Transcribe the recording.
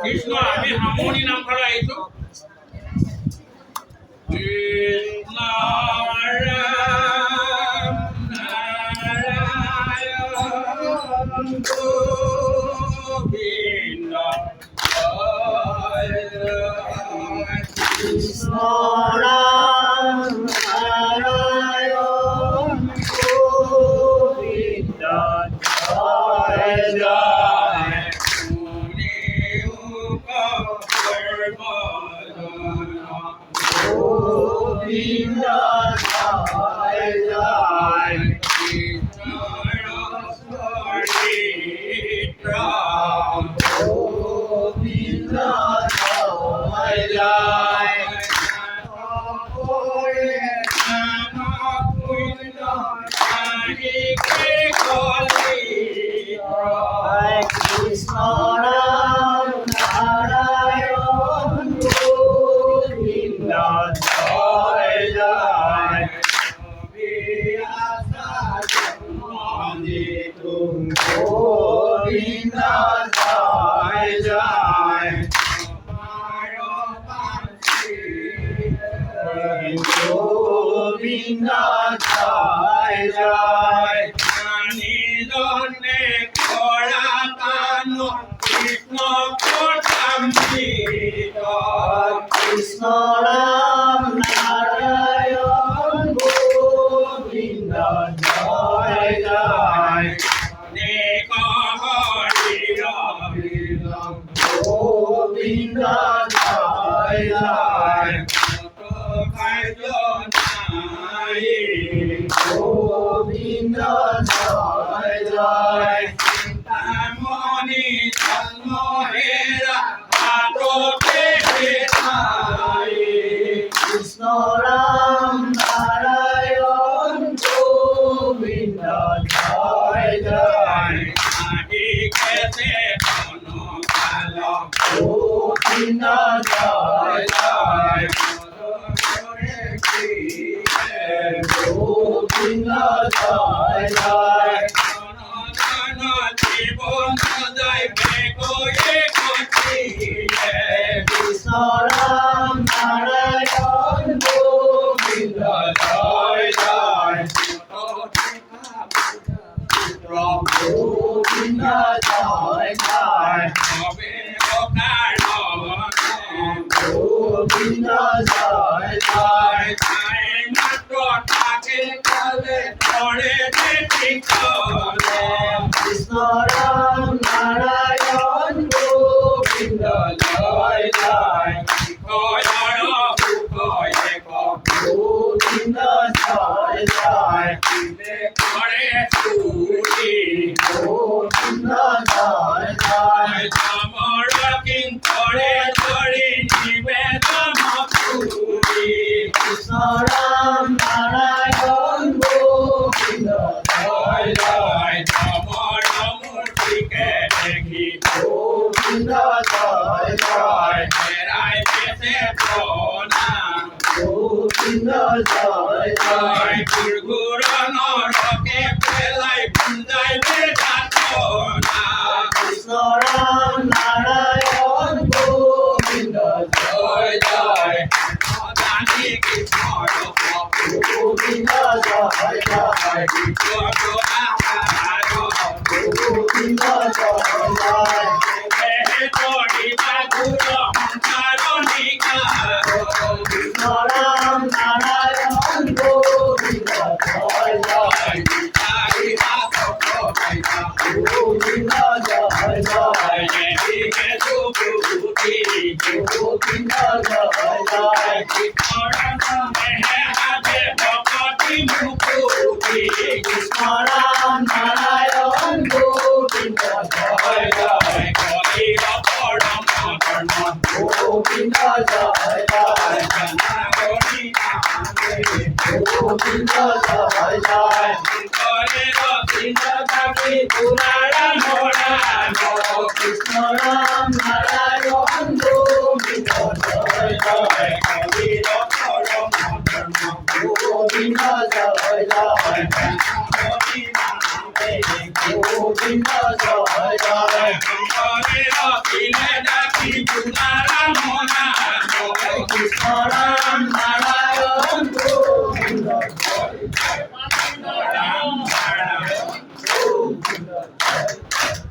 কৃষ্ণ আমি হামনি নাম ফালে আহিছো কৃষ্ণ রাম নারায়ণ গোবিন্দ কৃষ্ণ রাম নারায়ণ গোবিন্দ জয় জয় গোবিন্দ জয় জয় গোবিন্দ জয় জয় কৃষ্ণ রাম নারায়ণ গোবিন্দ জয় জয় গোবিন্দ জয় জয় গোবিন্দ জয় জয় কৃষ্ণ কৃষ্ণ রাম নারায়ণ গোবিন্দ জয় জয় গোবিন্দ জয় জয় গোবিন্দ জয় জয় কৃষ্ণ রাম নারায়ণ গোবিন্দ জয় জয় গোবিন্দ জয় জয় গোবিন্দ জয় জয় কৃষ্ণ রাম নারায়ণ গোবিন্দ জয় জয় গোবিন্দ জয় জয় গোবিন্দ জয় জয় কৃষ্ণ রাম নারায়ণ গোবিন্দ জয় জয় গোবিন্দ জয় জয় গোবিন্দ জয় জয় কৃষ্ণ রাম নারায়ণ গোবিন্দ জয় জয় গোবিন্দ জয় জয় গোবিন্দ জয় জয় কৃষ্ণ রাম নারায়ণ গোবিন্দ জয় জয় গোবিন্দ জয় জয় গোবিন্দ জয় জয় কৃষ্ণ রাম নারায়ণ গোবিন্দ জয় জয় গোবিন্দ জয় জয় গোবিন্দ জয় জয় কৃষ্ণ রাম নারায়ণ গোবিন্দ জয় জয় গোবিন্দ জয় জয় গোবিন্দ জয় জয় কৃষ্ণ রাম নারায়ণ গোবিন্দ জয় জয় গোবিন্দ জয় জয় গোবিন্দ জয় জয় শঙ্করের অখিলে ডাকি পুনারাম নারায়ণ কৃষ্ণ রাম নারায়ণ গোবিন্দ রাম নারায়ণ গোবিন্দ জয়